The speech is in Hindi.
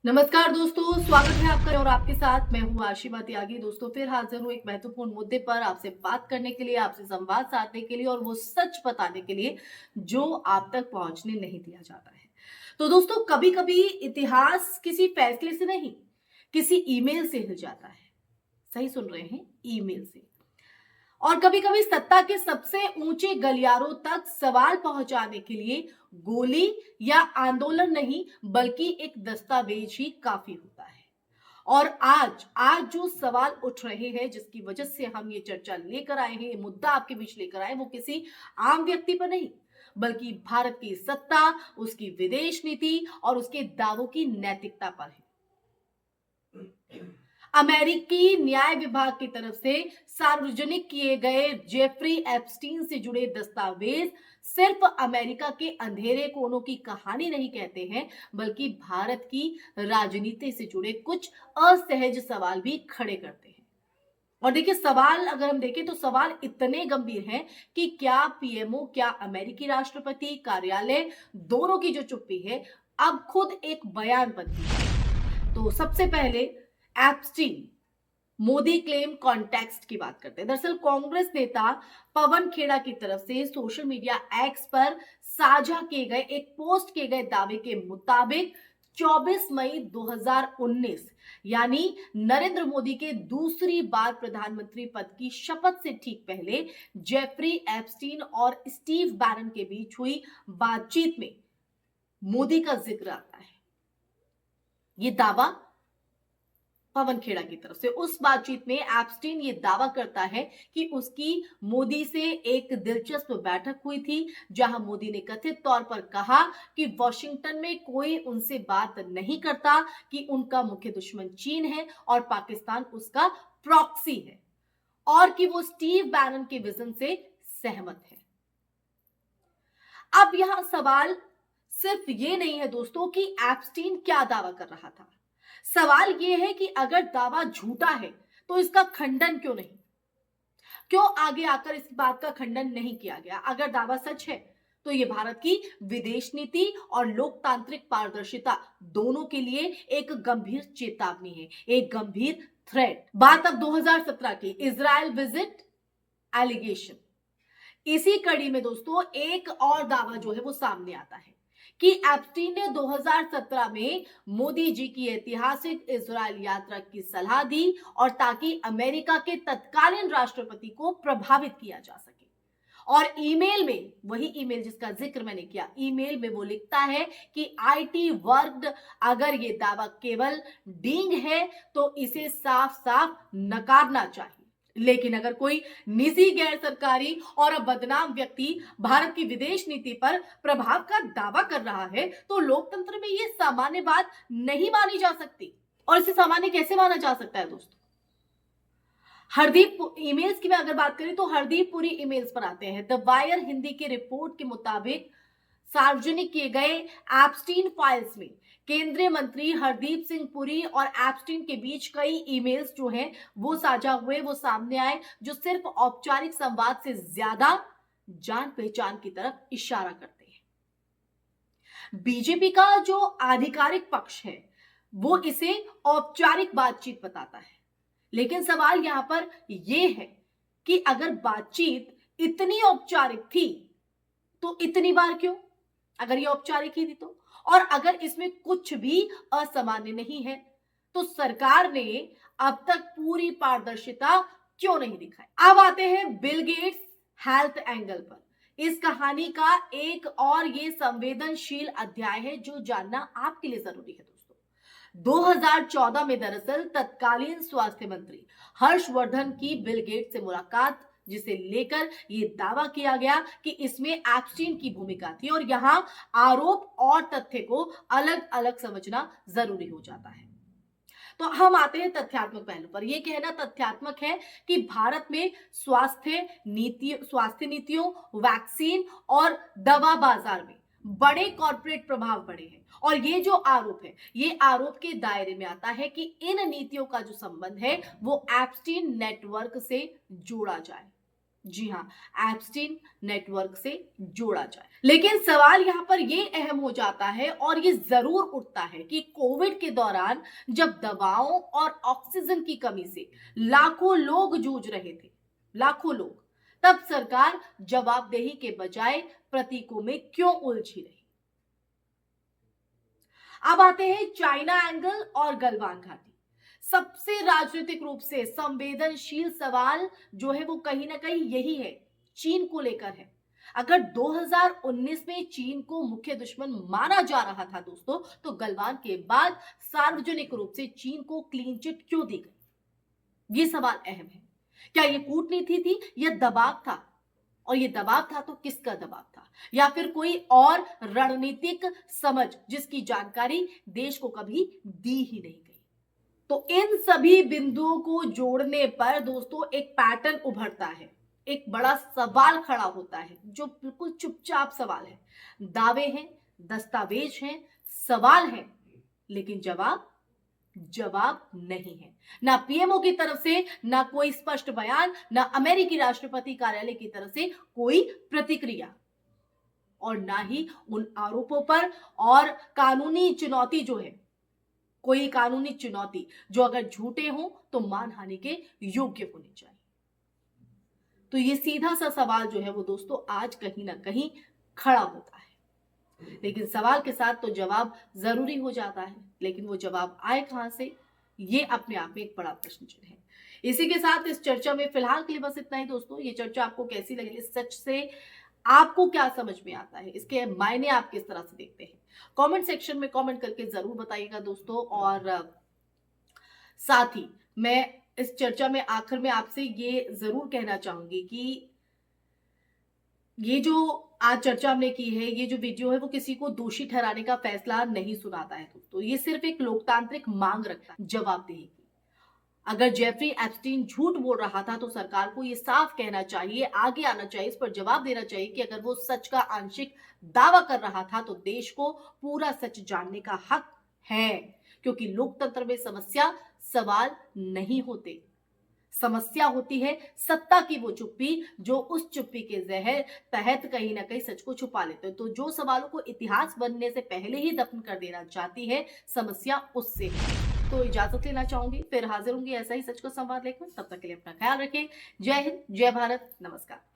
नमस्कार दोस्तों, स्वागत है आपका और आपके साथ मैं हूँ आशिमा त्यागी। दोस्तों फिर हाजिर हूँ एक महत्वपूर्ण मुद्दे पर आपसे बात करने के लिए, आपसे संवाद साधने के लिए और वो सच बताने के लिए जो आप तक पहुंचने नहीं दिया जाता है। तो दोस्तों कभी कभी इतिहास किसी फैसले से नहीं, किसी ईमेल से हिल जाता है। सही सुन रहे हैं, ईमेल से। और कभी कभी सत्ता के सबसे ऊंचे गलियारों तक सवाल पहुंचाने के लिए गोली या आंदोलन नहीं बल्कि एक दस्तावेज ही काफी होता है। और आज आज जो सवाल उठ रहे हैं, जिसकी वजह से हम ये चर्चा लेकर आए हैं, ये मुद्दा आपके बीच लेकर आए, वो किसी आम व्यक्ति पर नहीं बल्कि भारत की सत्ता, उसकी विदेश नीति और उसके दावों की नैतिकता पर है। अमेरिकी न्याय विभाग की तरफ से सार्वजनिक किए गए जेफरी एप्स्टीन से जुड़े दस्तावेज सिर्फ अमेरिका के अंधेरे कोनों की कहानी नहीं कहते हैं, बल्कि भारत की राजनीति से जुड़े कुछ असहज सवाल भी खड़े करते हैं। और देखिए, सवाल अगर हम देखें तो सवाल इतने गंभीर हैं कि क्या पीएमओ, क्या अमेरिकी राष्ट्रपति कार्यालय, दोनों की जो चुप्पी है अब खुद एक बयान बनती है। तो सबसे पहले एप्स्टीन मोदी क्लेम कॉन्टेक्स्ट की बात करते हैं। दरअसल कांग्रेस नेता पवन खेड़ा की तरफ से सोशल मीडिया एक्स पर साझा किए गए एक पोस्ट किए गए दावे के मुताबिक 24 मई 2019 यानी नरेंद्र मोदी के दूसरी बार प्रधानमंत्री पद की शपथ से ठीक पहले जेफरी एप्स्टीन और स्टीव बैरन के बीच हुई बातचीत में मोदी का जिक्र आता है। ये दावा पवन खेड़ा की तरफ से। उस बातचीत में एप्स्टीन ये दावा करता है कि उसकी मोदी से एक दिलचस्प बैठक हुई थी, जहां मोदी ने कथित तौर पर कहा कि वॉशिंगटन में कोई उनसे बात नहीं करता, कि उनका मुख्य दुश्मन चीन है और पाकिस्तान उसका प्रॉक्सी है, और कि वो स्टीव बैरन के विजन से सहमत है। अब यहां सवाल सिर्फ ये नहीं है दोस्तों कि एप्स्टीन क्या दावा कर रहा था। सवाल यह है कि अगर दावा झूठा है तो इसका खंडन क्यों नहीं, क्यों आगे आकर इस बात का खंडन नहीं किया गया। अगर दावा सच है तो यह भारत की विदेश नीति और लोकतांत्रिक पारदर्शिता दोनों के लिए एक गंभीर चेतावनी है, एक गंभीर थ्रेट। बात अब 2017 की इजराइल विजिट एलिगेशन। इसी कड़ी में दोस्तों एक और दावा जो है वो सामने आता है कि एप्स्टीन ने 2017 में मोदी जी की ऐतिहासिक इजराइल यात्रा की सलाह दी, और ताकि अमेरिका के तत्कालीन राष्ट्रपति को प्रभावित किया जा सके। और ईमेल में, वही ईमेल जिसका जिक्र मैंने किया, ईमेल में वो लिखता है कि आईटी वर्ल्ड अगर ये दावा केवल डींग है तो इसे साफ साफ नकारना चाहिए। लेकिन अगर कोई निजी, गैर सरकारी और बदनाम व्यक्ति भारत की विदेश नीति पर प्रभाव का दावा कर रहा है तो लोकतंत्र में यह सामान्य बात नहीं मानी जा सकती। और इसे सामान्य कैसे माना जा सकता है दोस्तों? हरदीप ईमेल्स की मैं अगर बात करें तो हरदीप पुरी ईमेल्स पर आते हैं। द वायर हिंदी की रिपोर्ट के मुताबिक सार्वजनिक किए गए एप्स्टीन फाइल्स में केंद्रीय मंत्री हरदीप सिंह पुरी और एप्स्टीन के बीच कई ईमेल्स जो हैं वो साझा हुए, वो सामने आए, जो सिर्फ औपचारिक संवाद से ज्यादा जान पहचान की तरफ इशारा करते हैं। बीजेपी का जो आधिकारिक पक्ष है वो इसे औपचारिक बातचीत बताता है। लेकिन सवाल यहां पर यह है कि अगर बातचीत इतनी औपचारिक थी तो इतनी बार क्यों? अगर ये औपचारिक ही थी तो, और अगर इसमें कुछ भी असामान्य नहीं है तो सरकार ने अब तक पूरी पारदर्शिता क्यों नहीं दिखाई? अब आते हैं बिल गेट्स हेल्थ एंगल पर। इस कहानी का एक और ये संवेदनशील अध्याय है जो जानना आपके लिए जरूरी है दोस्तों। 2014 में दरअसल तत्कालीन स्वास्थ्य मंत्री हर्षवर्धन की बिल गेट्स से मुलाकात, जिसे लेकर यह दावा किया गया कि इसमें एप्स्टीन की भूमिका थी। और यहां आरोप और तथ्य को अलग अलग समझना जरूरी हो जाता है। तो हम आते हैं तथ्यात्मक पहलू पर। यह कहना तथ्यात्मक है कि भारत में स्वास्थ्य नीतियों, वैक्सीन और दवा बाजार में बड़े कॉर्पोरेट प्रभाव पड़े हैं। और ये जो आरोप है, ये आरोप के दायरे में आता है कि इन नीतियों का जो संबंध है वो एप्स्टीन नेटवर्क से जोड़ा जाए। जी हाँ, एप्स्टीन नेटवर्क से जोड़ा जाए। लेकिन सवाल यहाँ पर ये अहम हो जाता है और ये जरूर उठता है कि कोविड के दौरान जब दवाओं और ऑक्सीजन की कमी से लाखों लोग जूझ रहे थे, लाखों लोग, तब सरकार जवाबदेही के बजाय प्रतीकों में क्यों उलझी रही? अब आते हैं चाइना एंगल और गलवान घाटी। सबसे राजनीतिक रूप से संवेदनशील सवाल जो है वो कहीं ना कहीं यही है, चीन को लेकर है। अगर 2019 में चीन को मुख्य दुश्मन माना जा रहा था दोस्तों, तो गलवान के बाद सार्वजनिक रूप से चीन को क्लीन चिट क्यों दी गई? ये सवाल अहम है। क्या ये कूटनीति थी या दबाव था? और ये दबाव था तो किसका दबाव था, या फिर कोई और रणनीतिक समझ जिसकी जानकारी देश को कभी दी ही नहीं गई? तो इन सभी बिंदुओं को जोड़ने पर दोस्तों एक पैटर्न उभरता है, एक बड़ा सवाल खड़ा होता है जो बिल्कुल चुपचाप सवाल है। दावे हैं, दस्तावेज हैं, सवाल हैं, लेकिन जवाब जवाब नहीं है। ना पीएमओ की तरफ से ना कोई स्पष्ट बयान, ना अमेरिकी राष्ट्रपति कार्यालय की तरफ से कोई प्रतिक्रिया, और ना ही उन आरोपों पर और कानूनी चुनौती जो है, कोई कानूनी चुनौती जो अगर झूठे हो तो मानहानि के योग्य होनी चाहिए। तो ये सीधा सा सवाल जो है वो दोस्तों आज कहीं ना कहीं खड़ा होता है, लेकिन सवाल के साथ तो जवाब जरूरी हो जाता है, लेकिन वो जवाब आए कहां से, ये अपने आप में एक बड़ा प्रश्न चिन्ह है। इसी के साथ इस चर्चा में फिलहाल के लिए बस इतना ही दोस्तों। ये चर्चा आपको कैसी लगी, इस सच से आपको क्या समझ में आता है, इसके मायने आप किस तरह से देखते हैं, कमेंट सेक्शन में कमेंट करके जरूर बताइएगा दोस्तों। और साथ ही मैं इस चर्चा में आखिर में आपसे ये जरूर कहना चाहूंगी कि ये जो आज चर्चा हमने की है, ये जो वीडियो है वो किसी को दोषी ठहराने का फैसला नहीं सुनाता है दोस्तों। ये सिर्फ एक लोकतांत्रिक मांग रखता है जवाबदेही की। अगर जेफरी एप्स्टीन झूठ बोल रहा था तो सरकार को ये साफ कहना चाहिए, आगे आना चाहिए, इस पर जवाब देना चाहिए कि अगर वो सच का आंशिक दावा कर रहा था तो देश को पूरा सच जानने का हक है। क्योंकि लोकतंत्र में समस्या सवाल नहीं होते, समस्या होती है सत्ता की वो चुप्पी जो उस चुप्पी के जहर तहत कहीं ना कहीं सच को छुपा लेते हैं। तो जो सवालों को इतिहास बनने से पहले ही दफन कर देना चाहती है, समस्या उससे है। तो इजाजत लेना चाहूंगी, फिर हाजिर होंगी ऐसा ही सच का संवाद लेकर। तब तक के लिए अपना ख्याल रखें। जय हिंद, जय भारत, नमस्कार।